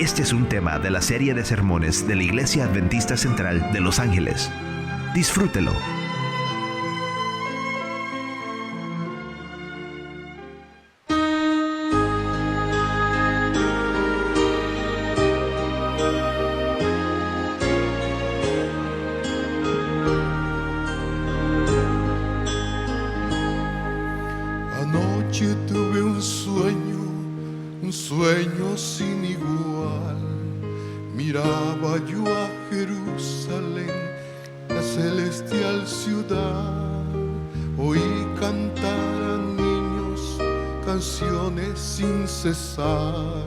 Este es un tema de la serie de sermones de la Iglesia Adventista Central de Los Ángeles. Disfrútelo. Anoche tuve un sueño sin igual. Miraba yo a Jerusalén, la celestial ciudad. Oí cantar a niños canciones sin cesar.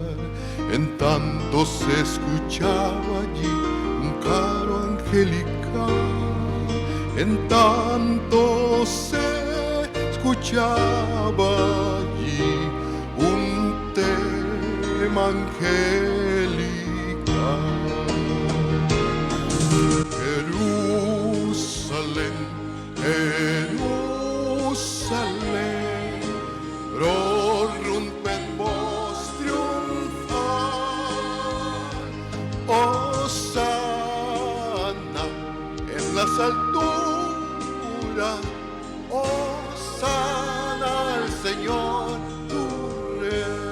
En tanto se escuchaba allí un coro angelical. En tanto se escuchaba allí un tema angelical. Jerusalén, Jerusalén, prorrumpet voz triunfal. Hosana en las alturas, hosana al Señor tu Rey.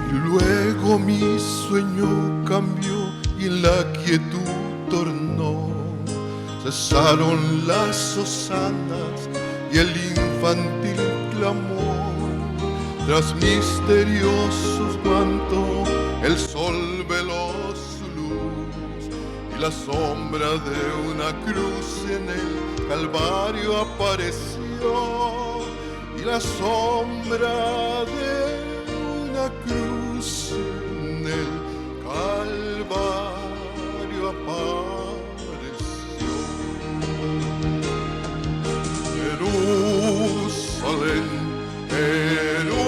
Y luego mi sueño cambió y en la quietud tornó. Cesaron las hosanas y el infantil clamor. Tras misteriosos mantos el sol veló su luz y la sombra de una cruz en el Calvario apareció. Y la sombra de una cruz en el Calvario apareció. Jerusalén, Jerusalén,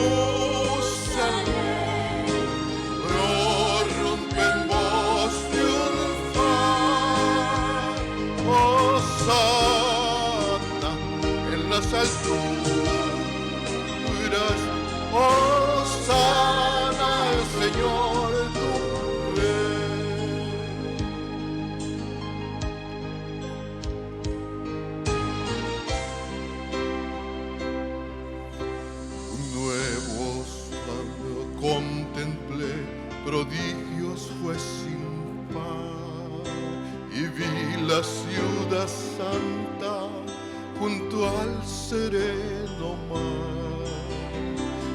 prorrumpen voz triunfal. Hosana en las alturas, hosana al Señor tu Rey. Un nuevo sueño contemplé, prodigios fue sin par, y vi la ciudad santa junto al sereno mar.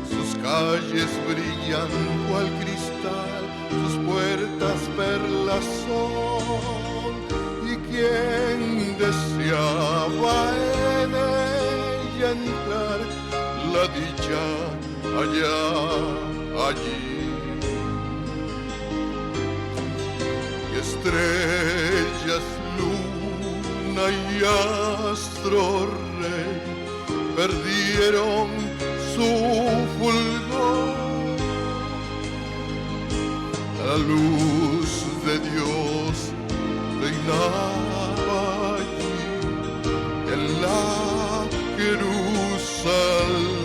Sus calles brillan cual cristal, sus puertas perlas son, y quien deseaba en ella entrar, la dicha allá, allí. Y estrellas, luna y astro rey perdieron su fulgor. La luz de Dios reinaba allí en la Jerusalén.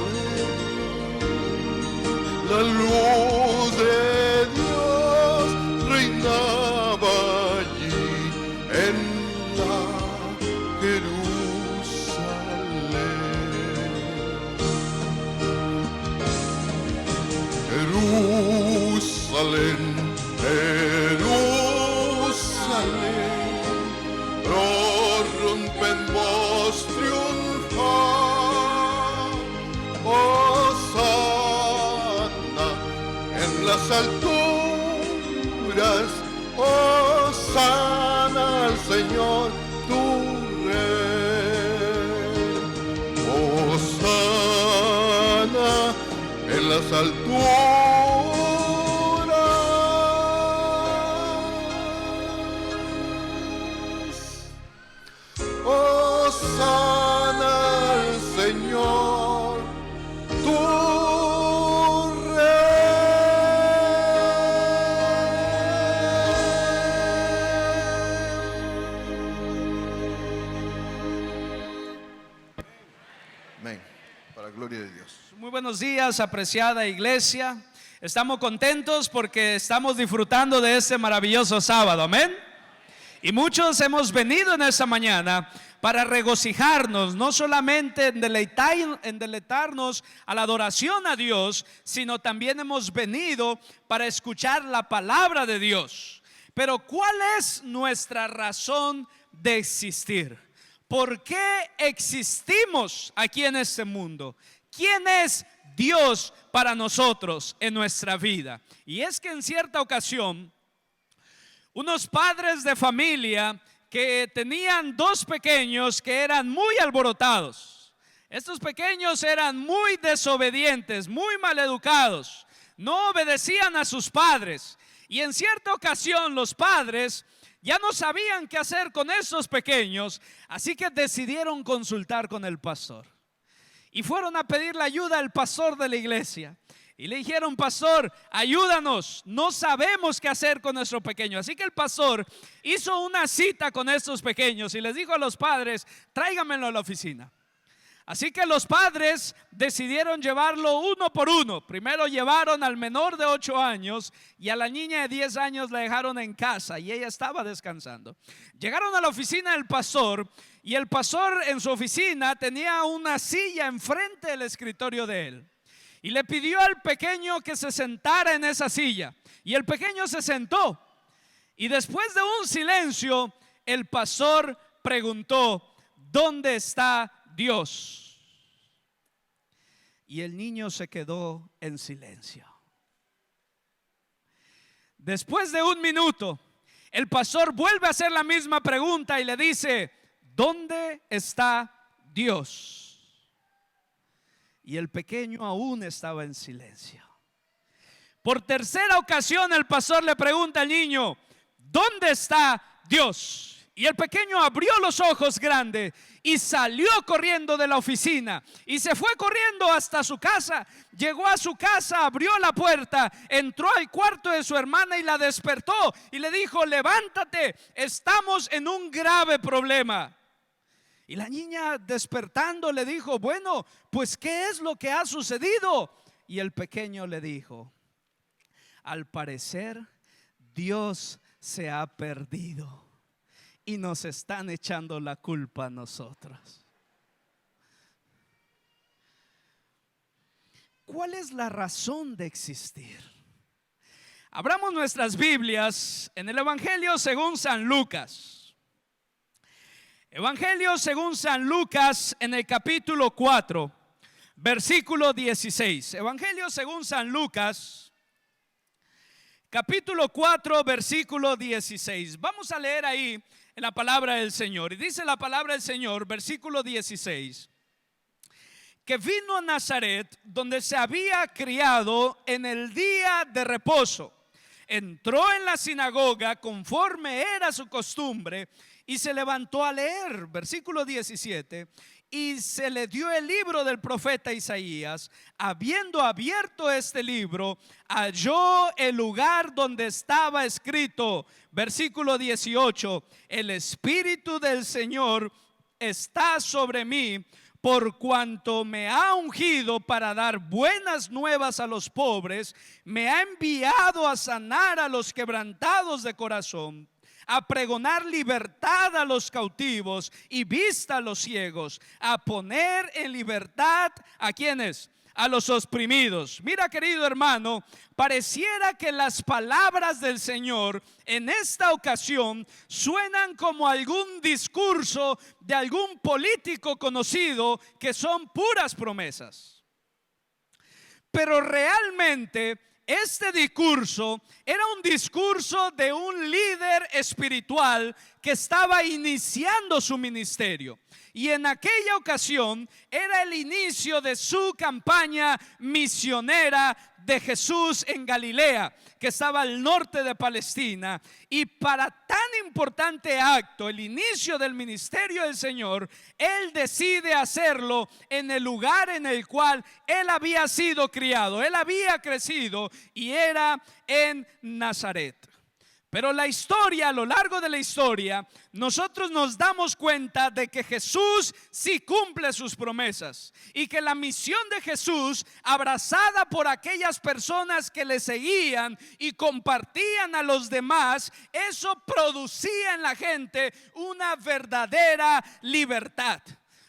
La luz de Dios reinaba allí en la Jerusalén. Jerusalén, Jerusalén, prorrumpen voz triunfal. Hosana en las alturas, hosana al Señor tu Rey. Hosana en las alturas, hosana al Señor tu Rey. la gloria de Dios. Muy buenos días, apreciada iglesia. Estamos contentos porque estamos disfrutando de este maravilloso sábado, amén. Y muchos hemos venido en esta mañana para regocijarnos, no solamente en deleitarnos a la adoración a Dios, sino también hemos venido para escuchar la palabra de Dios. Pero ¿cuál es nuestra razón de existir? ¿Por qué existimos aquí en este mundo? ¿Quién es Dios para nosotros en nuestra vida? Y es que en cierta ocasión, unos padres de familia que tenían dos pequeños que eran muy alborotados. Estos pequeños eran muy desobedientes, muy maleducados, no obedecían a sus padres. Y en cierta ocasión los padres ya no sabían qué hacer con esos pequeños, así que decidieron consultar con el pastor. Y fueron a pedir la ayuda al pastor de la iglesia. Y le dijeron: pastor, ayúdanos, no sabemos qué hacer con nuestro pequeño. Así que el pastor hizo una cita con estos pequeños y les dijo a los padres: tráiganmelo a la oficina. Así que los padres decidieron llevarlo uno por uno. Primero llevaron al menor de 8 años y a la niña de 10 años la dejaron en casa y ella estaba descansando. Llegaron a la oficina del pastor y el pastor en su oficina tenía una silla enfrente del escritorio de él. Y le pidió al pequeño que se sentara en esa silla. Y el pequeño se sentó. Y después de un silencio, el pastor preguntó: ¿dónde está Dios? Y el niño se quedó en silencio. Después de un minuto, el pastor vuelve a hacer la misma pregunta y le dice: ¿dónde está Dios? Y el pequeño aún estaba en silencio. Por tercera ocasión el pastor le pregunta al niño: ¿dónde está Dios? Y el pequeño abrió los ojos grandes y salió corriendo de la oficina y se fue corriendo hasta su casa. Llegó a su casa, abrió la puerta, entró al cuarto de su hermana y la despertó y le dijo: levántate, estamos en un grave problema. Y la niña, despertando, le dijo: bueno, pues ¿qué es lo que ha sucedido? Y el pequeño le dijo: al parecer Dios se ha perdido y nos están echando la culpa a nosotros. ¿Cuál es la razón de existir? Abramos nuestras Biblias en el Evangelio según San Lucas. Evangelio según San Lucas en el capítulo 4, versículo 16. Evangelio según San Lucas, capítulo 4, versículo 16. Vamos a leer ahí en la palabra del Señor. Y dice la palabra del Señor, versículo 16: que vino a Nazaret, donde se había criado, en el día de reposo. Entró en la sinagoga conforme era su costumbre y se levantó a leer. Versículo 17: y se le dio el libro del profeta Isaías. Habiendo abierto este libro, halló el lugar donde estaba escrito. Versículo 18: el Espíritu del Señor está sobre mí, por cuanto me ha ungido para dar buenas nuevas a los pobres, me ha enviado a sanar a los quebrantados de corazón, a pregonar libertad a los cautivos y vista a los ciegos, a poner en libertad ¿a quiénes? A los oprimidos. Mira, querido hermano, pareciera que las palabras del Señor en esta ocasión suenan como algún discurso de algún político conocido, que son puras promesas. Pero realmente este discurso era un discurso de un líder espiritual que estaba iniciando su ministerio. Y en aquella ocasión era el inicio de su campaña misionera de Jesús en Galilea, que estaba al norte de Palestina. Y para tan importante acto, el inicio del ministerio del Señor, Él decide hacerlo en el lugar en el cual Él había sido criado, Él había crecido, y era en Nazaret. Pero la historia, a lo largo de la historia, nosotros nos damos cuenta de que Jesús sí cumple sus promesas y que la misión de Jesús, abrazada por aquellas personas que le seguían y compartían a los demás, eso producía en la gente una verdadera libertad.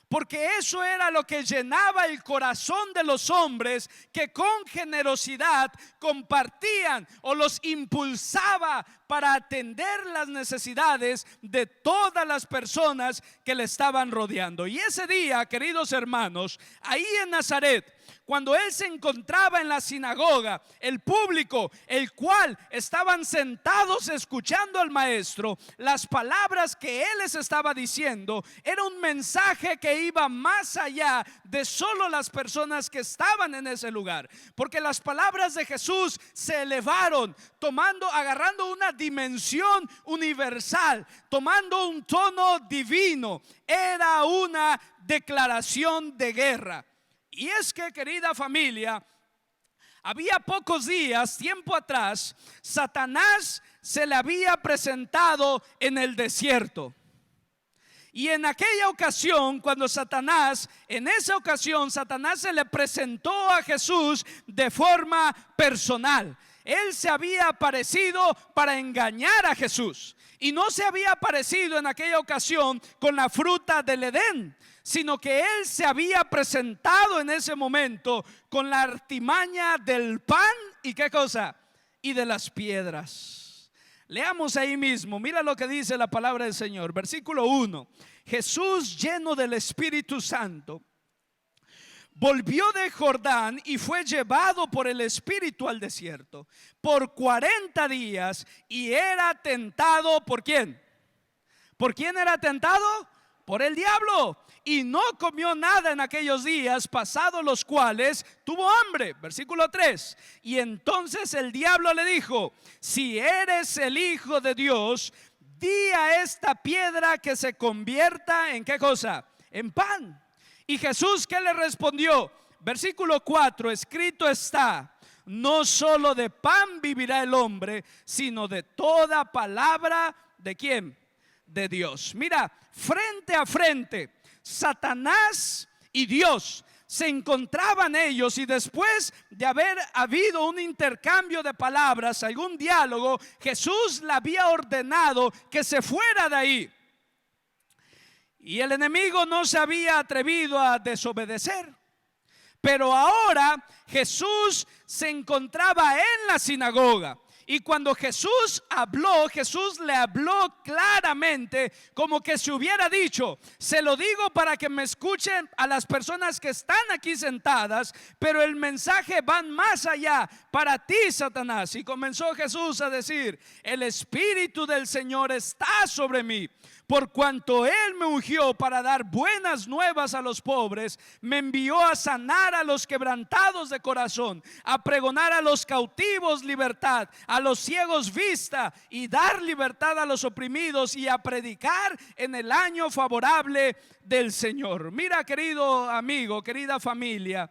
Porque eso era lo que llenaba el corazón de los hombres, que con generosidad compartían o los impulsaba para atender las necesidades de todas las personas que le estaban rodeando. Y ese día, queridos hermanos, ahí en Nazaret, cuando él se encontraba en la sinagoga, el público, el cual estaban sentados escuchando al maestro, las palabras que él les estaba diciendo era un mensaje que iba más allá de solo las personas que estaban en ese lugar, porque las palabras de Jesús se elevaron, agarrando una dimensión universal, tomando un tono divino. Era una declaración de guerra. Y es que, querida familia, había pocos días, tiempo atrás, Satanás se le había presentado en el desierto. Y en aquella ocasión, Satanás se le presentó a Jesús de forma personal. Él se había aparecido para engañar a Jesús. Y no se había aparecido en aquella ocasión con la fruta del Edén, sino que él se había presentado en ese momento con la artimaña del pan y ¿qué cosa? Y de las piedras. Leamos ahí mismo, mira lo que dice la palabra del Señor, versículo 1. Jesús, lleno del Espíritu Santo, volvió de Jordán y fue llevado por el Espíritu al desierto por 40 días y era tentado ¿por quién? ¿Por quién era tentado? Por el diablo. Y no comió nada en aquellos días, pasados los cuales tuvo hambre. Versículo 3. Y entonces el diablo le dijo: si eres el Hijo de Dios, di a esta piedra que se convierta en ¿qué cosa? En pan. Y Jesús, ¿qué le respondió? Versículo 4, escrito está: no solo de pan vivirá el hombre, sino de toda palabra ¿de quién? De Dios. Mira, frente a frente, Satanás y Dios se encontraban ellos, y después de haber habido un intercambio de palabras, algún diálogo, Jesús le había ordenado que se fuera de ahí. Y el enemigo no se había atrevido a desobedecer. Pero ahora Jesús se encontraba en la sinagoga. Y cuando Jesús le habló claramente, como que se hubiera dicho: se lo digo para que me escuchen a las personas que están aquí sentadas, pero el mensaje va más allá para ti, Satanás. Y comenzó Jesús a decir: el Espíritu del Señor está sobre mí, por cuanto Él me ungió para dar buenas nuevas a los pobres, me envió a sanar a los quebrantados de corazón, a pregonar a los cautivos libertad, a los ciegos vista, y dar libertad a los oprimidos, y a predicar en el año favorable del Señor. Mira, querido amigo, querida familia,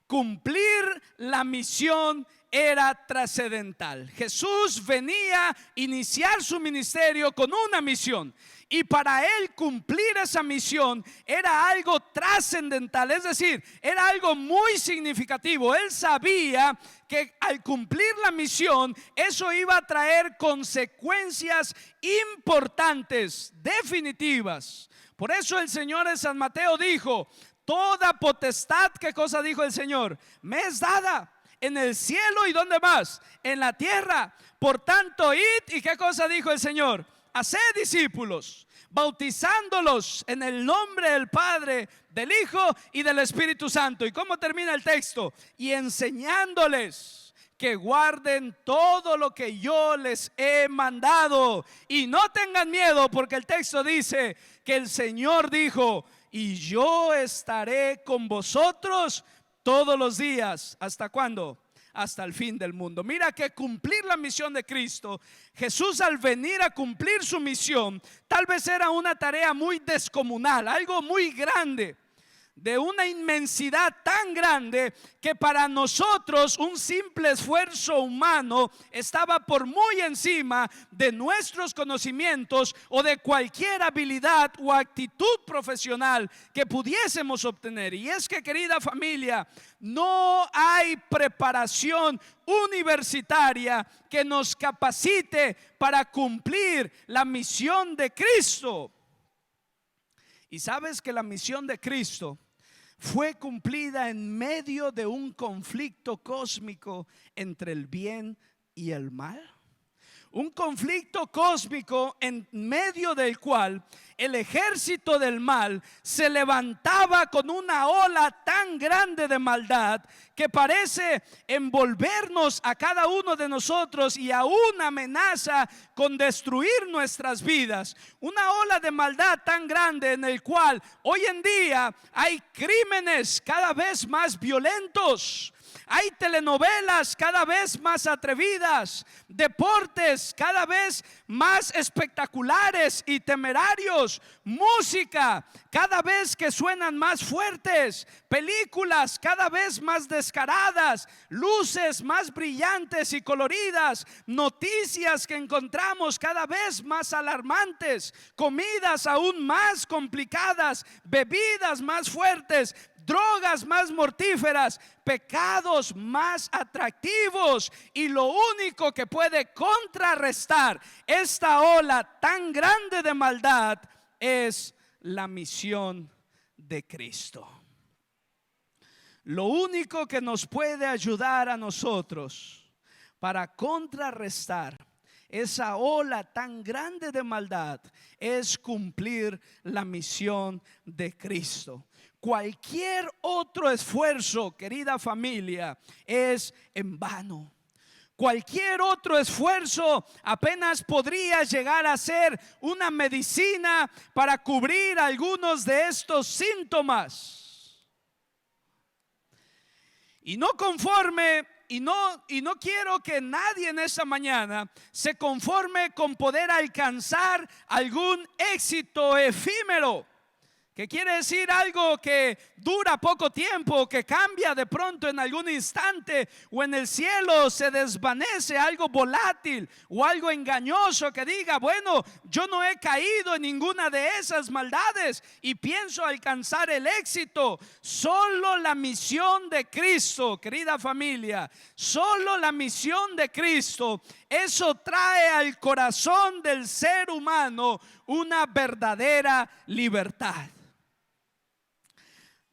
cumplir la misión era trascendental. Jesús venía a iniciar su ministerio con una misión, y para él cumplir esa misión era algo trascendental, es decir, era algo muy significativo. Él sabía que al cumplir la misión, eso iba a traer consecuencias importantes, definitivas. Por eso el Señor en San Mateo dijo: toda potestad, ¿qué cosa dijo el Señor? Me es dada en el cielo y ¿dónde más? En la tierra. Por tanto, id, ¿y qué cosa dijo el Señor? Haced discípulos, bautizándolos en el nombre del Padre, del Hijo y del Espíritu Santo. ¿Y cómo termina el texto? Y enseñándoles que guarden todo lo que yo les he mandado. Y no tengan miedo, porque el texto dice que el Señor dijo: y yo estaré con vosotros todos los días. ¿Hasta cuándo? Hasta el fin del mundo. Mira que cumplir la misión de Cristo, Jesús al venir a cumplir su misión, tal vez era una tarea muy descomunal, algo muy grande. de una inmensidad tan grande que para nosotros un simple esfuerzo humano estaba por muy encima de nuestros conocimientos o de cualquier habilidad o actitud profesional que pudiésemos obtener. Y es que, querida familia, no hay preparación universitaria que nos capacite para cumplir la misión de Cristo. Y sabes que la misión de Cristo fue cumplida en medio de un conflicto cósmico entre el bien y el mal. Un conflicto cósmico en medio del cual el ejército del mal se levantaba con una ola tan grande de maldad que parece envolvernos a cada uno de nosotros y aún amenaza con destruir nuestras vidas. Una ola de maldad tan grande en el cual hoy en día hay crímenes cada vez más violentos. Hay telenovelas cada vez más atrevidas, deportes cada vez más espectaculares y temerarios, música cada vez que suenan más fuertes, películas cada vez más descaradas, luces más brillantes y coloridas, noticias que encontramos cada vez más alarmantes, comidas aún más complicadas, bebidas más fuertes, drogas más mortíferas, pecados más atractivos. Y lo único que puede contrarrestar esta ola tan grande de maldad es la misión de Cristo. Lo único que nos puede ayudar a nosotros para contrarrestar esa ola tan grande de maldad es cumplir la misión de Cristo. Cualquier otro esfuerzo, querida familia, es en vano. Cualquier otro esfuerzo apenas podría llegar a ser una medicina para cubrir algunos de estos síntomas. Y no conforme, y no quiero que nadie en esta mañana se conforme con poder alcanzar algún éxito efímero, que quiere decir algo que dura poco tiempo, que cambia de pronto en algún instante, o en el cielo se desvanece, algo volátil o algo engañoso que diga, bueno, yo no he caído en ninguna de esas maldades y pienso alcanzar el éxito. Solo la misión de Cristo, querida familia, solo la misión de Cristo, eso trae al corazón del ser humano una verdadera libertad.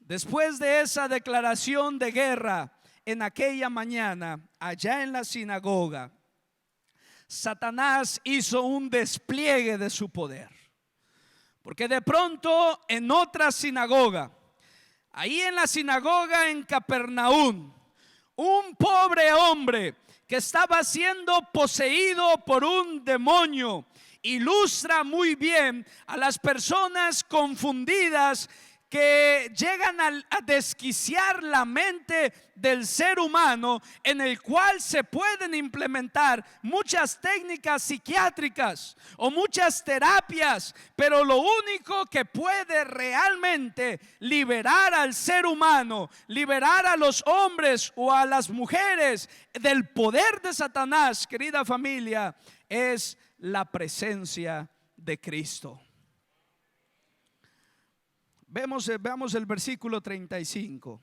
Después de esa declaración de guerra en aquella mañana, allá en la sinagoga, Satanás hizo un despliegue de su poder. Porque de pronto en otra sinagoga, ahí en la sinagoga en Capernaum, un pobre hombre que estaba siendo poseído por un demonio ilustra muy bien a las personas confundidas que llegan a desquiciar la mente del ser humano, en el cual se pueden implementar muchas técnicas psiquiátricas o muchas terapias, pero lo único que puede realmente liberar al ser humano, liberar a los hombres o a las mujeres del poder de Satanás, querida familia, es la presencia de Cristo. Veamos el versículo 35.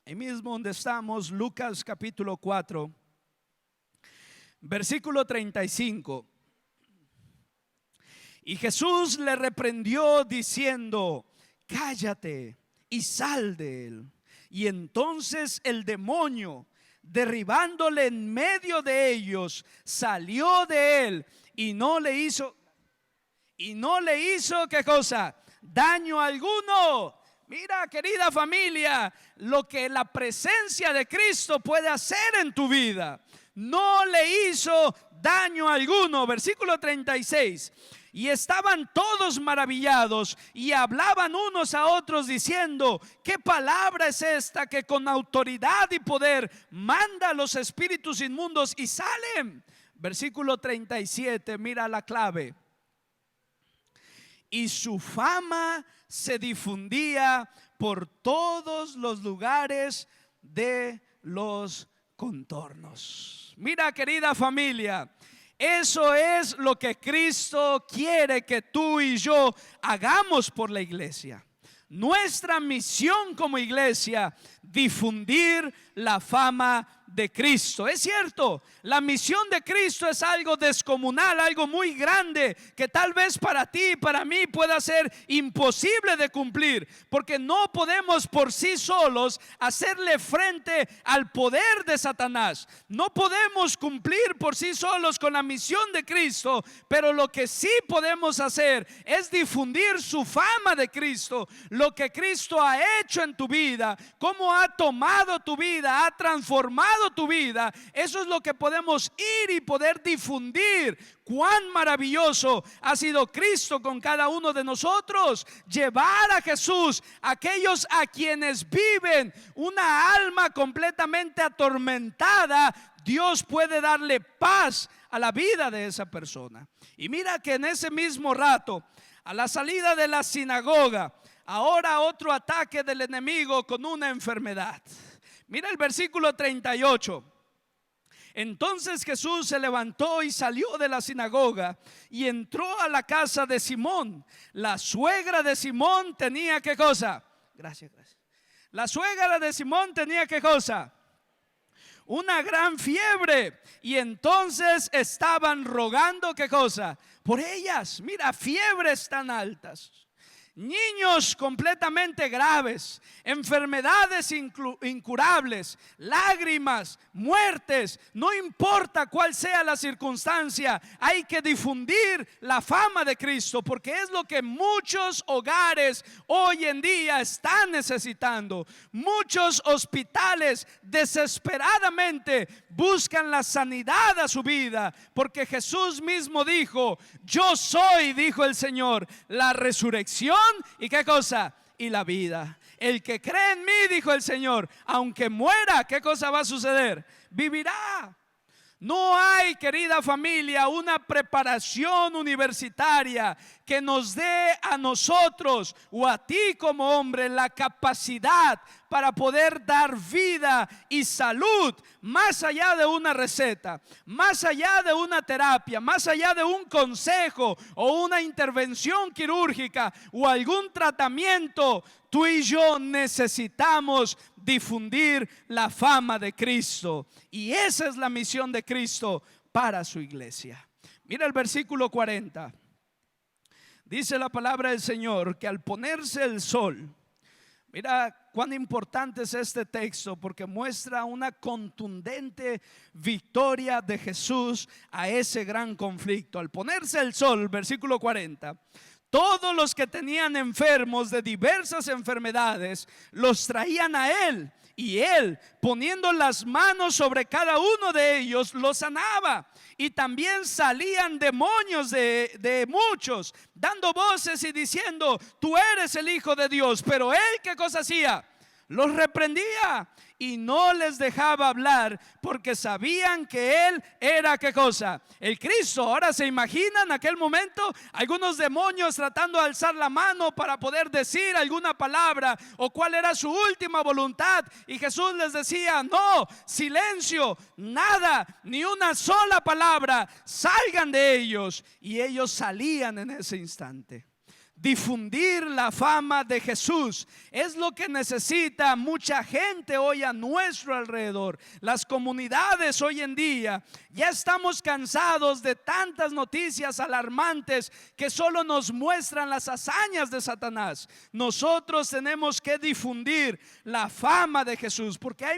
Ahí mismo donde estamos, Lucas capítulo 4, versículo 35. Y Jesús le reprendió diciendo, cállate y sal de él. Y entonces el demonio, derribándole en medio de ellos, salió de él y no le hizo ¿qué cosa? Daño alguno. Mira, querida familia, lo que la presencia de Cristo puede hacer en tu vida. No le hizo daño alguno. Versículo 36. Y estaban todos maravillados y hablaban unos a otros diciendo, ¿qué palabra es esta que con autoridad y poder manda a los espíritus inmundos y salen? Versículo 37, mira la clave. y su fama se difundía por todos los lugares de los contornos. Mira, querida familia, eso es lo que Cristo quiere que tú y yo hagamos por la iglesia. Nuestra misión como iglesia, difundir la fama de Cristo. Es cierto, la misión de Cristo es algo descomunal, algo muy grande, que tal vez para ti y para mí pueda ser imposible de cumplir, porque no podemos por sí solos hacerle frente al poder de Satanás. No podemos cumplir por sí solos con la misión de Cristo, pero lo que sí podemos hacer es difundir su fama de Cristo, lo que Cristo ha hecho en tu vida, cómo ha tomado tu vida, ha transformado tu vida. Eso es lo que podemos ir y poder difundir. Cuán maravilloso ha sido Cristo con cada uno de nosotros. Llevar a Jesús a aquellos a quienes viven una alma completamente atormentada. Dios puede darle paz a la vida de esa persona. Y mira que en ese mismo rato, a la salida de la sinagoga, ahora otro ataque del enemigo con una enfermedad. Mira el versículo 38. Entonces Jesús se levantó y salió de la sinagoga y entró a la casa de Simón. La suegra de Simón tenía ¿qué cosa? Gracias. La suegra de Simón tenía ¿qué cosa? Una gran fiebre. Y entonces estaban rogando ¿qué cosa? Por ellas. Mira, fiebres tan altas, niños completamente graves, enfermedades incurables, lágrimas, muertes. No importa cuál sea la circunstancia, hay que difundir la fama de Cristo, porque es lo que muchos hogares hoy en día están necesitando. Muchos hospitales desesperadamente buscan la sanidad a su vida, porque Jesús mismo dijo: yo soy, dijo el Señor, la resurrección y ¿qué cosa? Y la vida. El que cree en mí, dijo el Señor, aunque muera, ¿qué cosa va a suceder? Vivirá. No hay, querida familia, una preparación universitaria que nos dé a nosotros o a ti como hombre la capacidad para poder dar vida y salud más allá de una receta, más allá de una terapia, más allá de un consejo o una intervención quirúrgica o algún tratamiento. Tú y yo necesitamos difundir la fama de Cristo, y esa es la misión de Cristo para su iglesia. Mira el versículo 40. Dice la palabra del Señor que al ponerse el sol, mira cuán importante es este texto, porque muestra una contundente victoria de Jesús a ese gran conflicto. Al ponerse el sol, versículo 40, todos los que tenían enfermos de diversas enfermedades los traían a él, y él, poniendo las manos sobre cada uno de ellos, los sanaba. Y también salían demonios de muchos, dando voces y diciendo: tú eres el Hijo de Dios. Pero él, ¿qué cosa hacía? Los reprendía y no les dejaba hablar, porque sabían que él era ¿qué cosa? El Cristo. Ahora se imaginan en aquel momento algunos demonios tratando de alzar la mano para poder decir alguna palabra o cuál era su última voluntad, y Jesús les decía: no, silencio, nada, ni una sola palabra, salgan de ellos. Y ellos salían en ese instante. Difundir la fama de Jesús es lo que necesita mucha gente hoy a nuestro alrededor. Las comunidades hoy en día ya estamos cansados de tantas noticias alarmantes que solo nos muestran las hazañas de Satanás. Nosotros tenemos que difundir la fama de Jesús, porque hay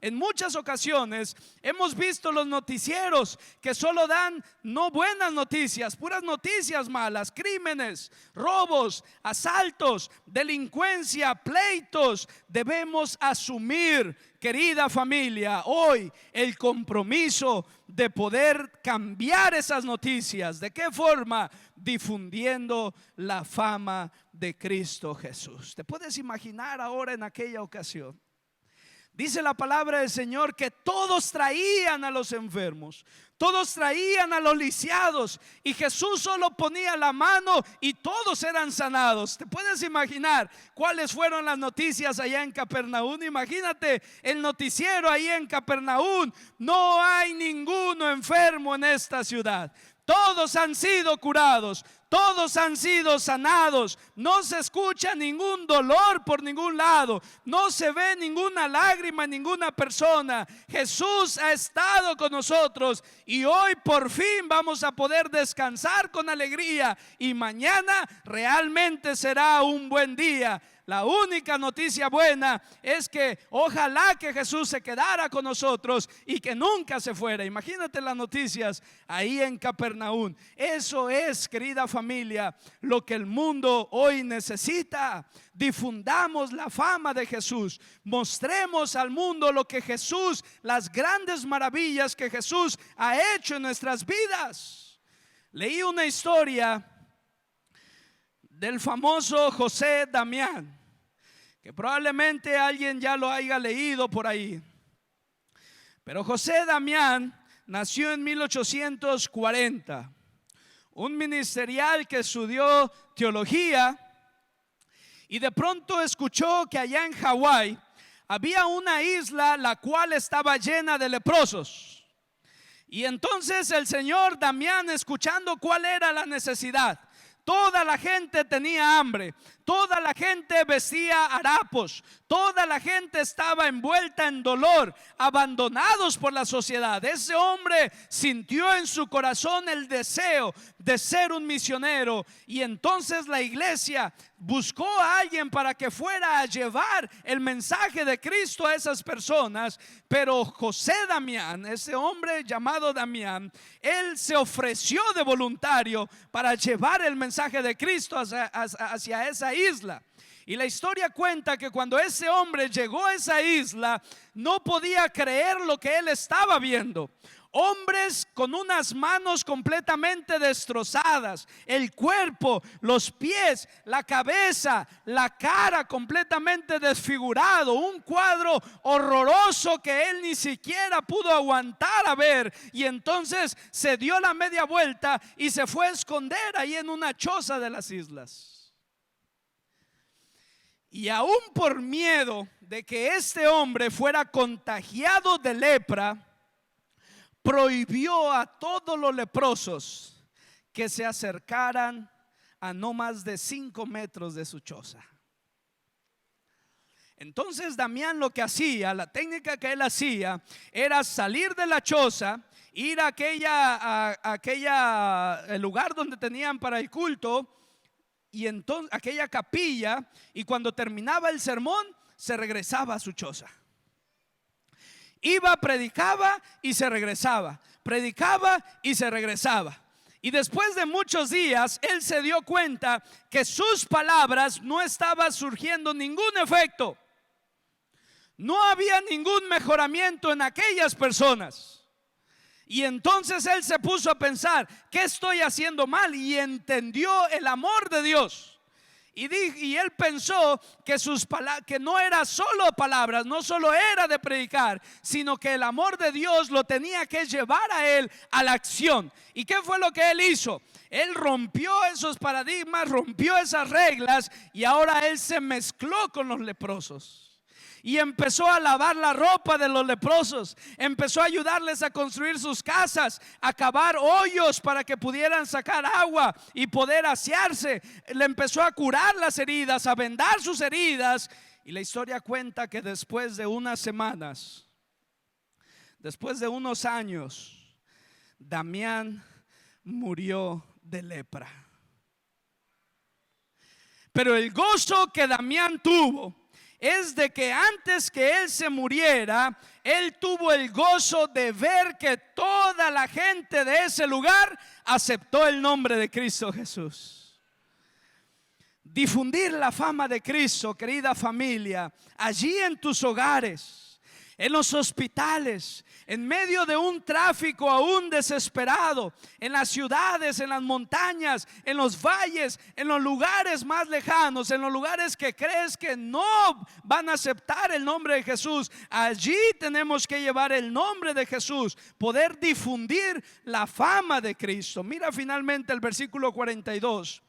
en muchas ocasiones hemos visto los noticieros que solo dan no buenas noticias, puras noticias malas, crímenes, robos, asaltos, delincuencia, pleitos. Debemos asumir, querida familia, hoy el compromiso de poder cambiar esas noticias. ¿De qué forma? Difundiendo la fama de Cristo Jesús. ¿Te puedes imaginar ahora en aquella ocasión? Dice la palabra del Señor que todos traían a los enfermos, todos traían a los lisiados, y Jesús solo ponía la mano y todos eran sanados. ¿Te puedes imaginar cuáles fueron las noticias allá en Capernaum? Imagínate el noticiero ahí en Capernaum: no hay ninguno enfermo en esta ciudad. Todos han sido curados, todos han sido sanados. No se escucha ningún dolor por ningún lado, no se ve ninguna lágrima en ninguna persona. Jesús ha estado con nosotros y hoy por fin vamos a poder descansar con alegría, y mañana realmente será un buen día. La única noticia buena es que ojalá que Jesús se quedara con nosotros y que nunca se fuera. Imagínate las noticias ahí en Capernaum. Eso es, querida familia, lo que el mundo hoy necesita. Difundamos la fama de Jesús, mostremos al mundo lo que Jesús, las grandes maravillas que Jesús ha hecho en nuestras vidas. Leí una historia del famoso José Damián, que probablemente alguien ya lo haya leído por ahí. Pero José Damián nació en 1840, un ministerial que estudió teología, y de pronto escuchó que allá en Hawái había una isla la cual estaba llena de leprosos. Y entonces el señor Damián, escuchando cuál era la necesidad, toda la gente tenía hambre, toda la gente vestía harapos, toda la gente estaba envuelta en dolor, abandonados por la sociedad. Ese hombre sintió en su corazón el deseo de ser un misionero, y entonces la iglesia buscó a alguien para que fuera a llevar el mensaje de Cristo a esas personas. Pero José Damián, ese hombre llamado Damián, él se ofreció de voluntario para llevar el mensaje de Cristo hacia esa isla. Y la historia cuenta que cuando ese hombre llegó a esa isla, no podía creer lo que él estaba viendo. Hombres con unas manos completamente destrozadas, el cuerpo, los pies, la cabeza, la cara completamente desfigurado, un cuadro horroroso que él ni siquiera pudo aguantar a ver. Y entonces se dio la media vuelta y se fue a esconder ahí en una choza de las islas. Y aún por miedo de que este hombre fuera contagiado de lepra, prohibió a todos los leprosos que se acercaran a no más de 5 metros de su choza. Entonces Damián lo que hacía, la técnica que él hacía, era salir de la choza, ir a el lugar donde tenían para el culto, y entonces aquella capilla, y cuando terminaba el sermón se regresaba a su choza. Iba, predicaba y se regresaba, predicaba y se regresaba. Y después de muchos días él se dio cuenta que sus palabras no estaban surgiendo ningún efecto. No había ningún mejoramiento en aquellas personas. Y entonces él se puso a pensar: ¿qué estoy haciendo mal? Y entendió el amor de Dios. Y él pensó que que no era solo palabras, no solo era de predicar, sino que el amor de Dios lo tenía que llevar a él a la acción. ¿Y qué fue lo que él hizo? Él rompió esos paradigmas, rompió esas reglas, y ahora él se mezcló con los leprosos. Y empezó a lavar la ropa de los leprosos, empezó a ayudarles a construir sus casas, a cavar hoyos para que pudieran sacar agua y poder asearse. Le empezó a curar las heridas, a vendar sus heridas. Y la historia cuenta que después de unas semanas, después de unos años, Damián murió de lepra. Pero el gozo que Damián tuvo es de que antes que él se muriera, él tuvo el gozo de ver que toda la gente de ese lugar aceptó el nombre de Cristo Jesús. Difundir la fama de Cristo, querida familia, allí en tus hogares, en los hospitales, en medio de un tráfico aún desesperado, en las ciudades, en las montañas, en los valles, en los lugares más lejanos, en los lugares que crees que no van a aceptar el nombre de Jesús. Allí tenemos que llevar el nombre de Jesús, poder difundir la fama de Cristo. Mira finalmente el versículo 42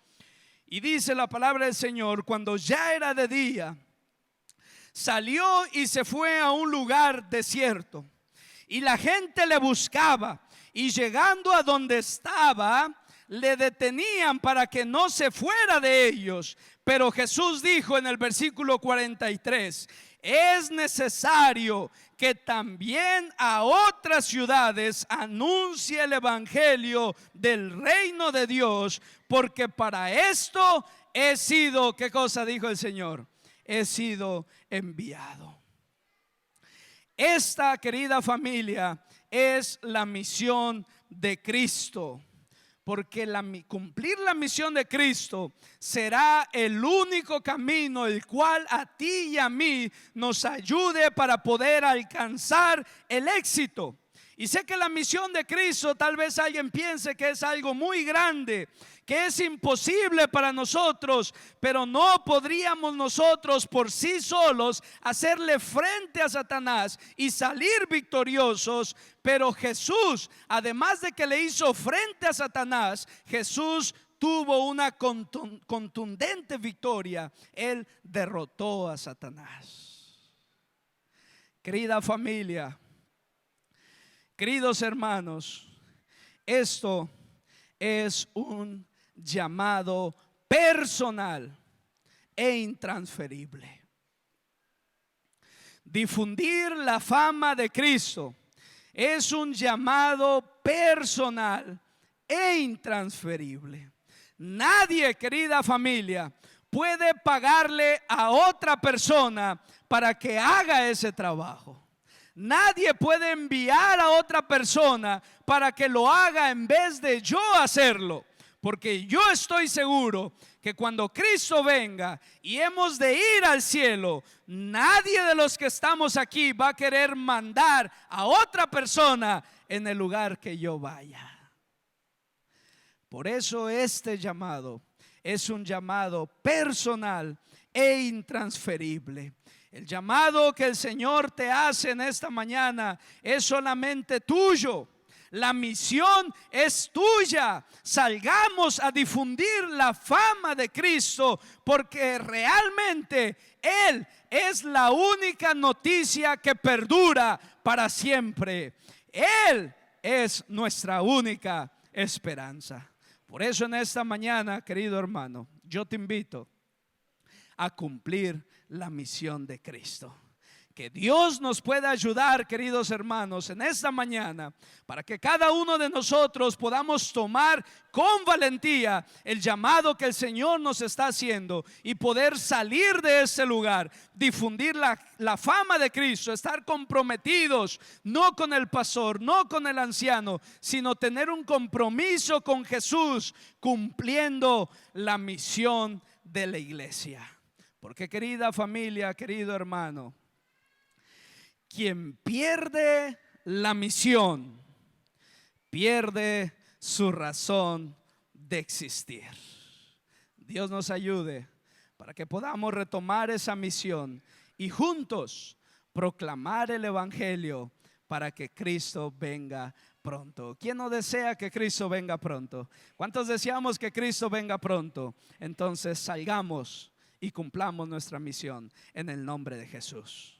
y dice la palabra del Señor: cuando ya era de día, salió y se fue a un lugar desierto, y la gente le buscaba, y llegando a donde estaba, le detenían para que no se fuera de ellos. Pero Jesús dijo en el versículo 43: es necesario que también a otras ciudades anuncie el evangelio del reino de Dios, porque para esto he sido, ¿qué cosa dijo el Señor? He sido enviado. Esta, querida familia, es la misión de Cristo, porque cumplir la misión de Cristo será el único camino el cual a ti y a mí nos ayude para poder alcanzar el éxito. Y sé que la misión de Cristo, tal vez alguien piense que es algo muy grande, que es imposible para nosotros, pero no podríamos nosotros por sí solos hacerle frente a Satanás y salir victoriosos. Pero Jesús, además de que le hizo frente a Satanás, Jesús tuvo una contundente victoria. Él derrotó a Satanás. Querida familia, queridos hermanos, esto es un llamado personal e intransferible. Difundir la fama de Cristo es un llamado personal e intransferible. Nadie, querida familia, puede pagarle a otra persona para que haga ese trabajo. Nadie puede enviar a otra persona para que lo haga en vez de yo hacerlo. Porque yo estoy seguro que cuando Cristo venga y hemos de ir al cielo, nadie de los que estamos aquí va a querer mandar a otra persona en el lugar que yo vaya. Por eso este llamado es un llamado personal e intransferible. El llamado que el Señor te hace en esta mañana es solamente tuyo. La misión es tuya. Salgamos a difundir la fama de Cristo, porque realmente Él es la única noticia que perdura para siempre. Él es nuestra única esperanza. Por eso en esta mañana, querido hermano, yo te invito a cumplir la misión de Cristo. Que Dios nos pueda ayudar, queridos hermanos, en esta mañana, para que cada uno de nosotros podamos tomar con valentía el llamado que el Señor nos está haciendo y poder salir de ese lugar, difundir la fama de Cristo, estar comprometidos no con el pastor, no con el anciano, sino tener un compromiso con Jesús, cumpliendo la misión de la iglesia. Porque, querida familia, querido hermano, quien pierde la misión, pierde su razón de existir. Dios nos ayude para que podamos retomar esa misión y juntos proclamar el evangelio para que Cristo venga pronto. ¿Quién no desea que Cristo venga pronto? ¿Cuántos deseamos que Cristo venga pronto? Entonces salgamos y cumplamos nuestra misión en el nombre de Jesús.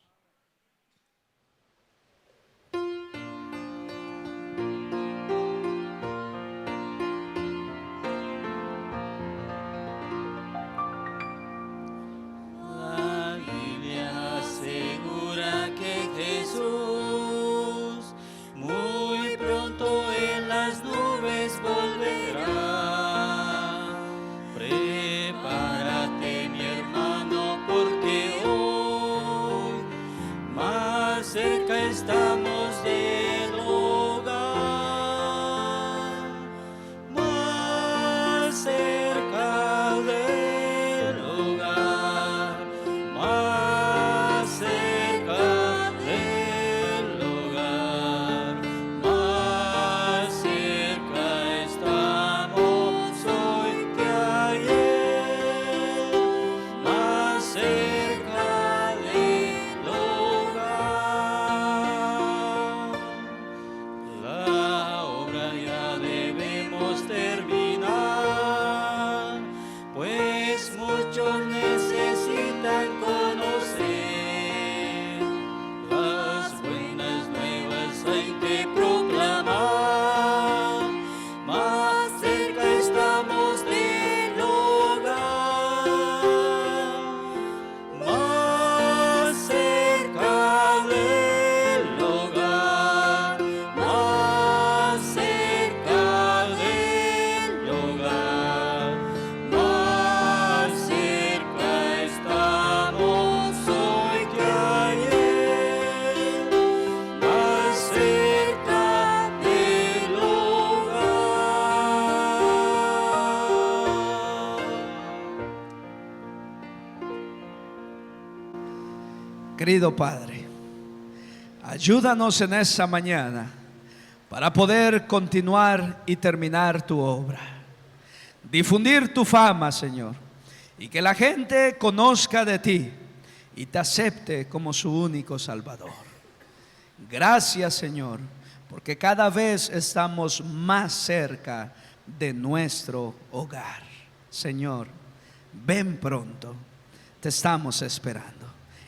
Querido Padre, ayúdanos en esta mañana para poder continuar y terminar tu obra, difundir tu fama, Señor, y que la gente conozca de ti y te acepte como su único Salvador. Gracias, Señor, porque cada vez estamos más cerca de nuestro hogar. Señor, ven pronto, te estamos esperando.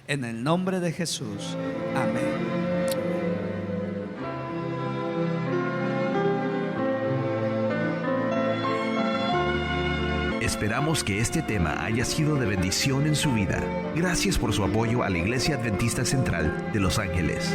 En el nombre de Jesús, amén. Esperamos que este tema haya sido de bendición en su vida. Gracias por su apoyo a la Iglesia Adventista Central de Los Ángeles.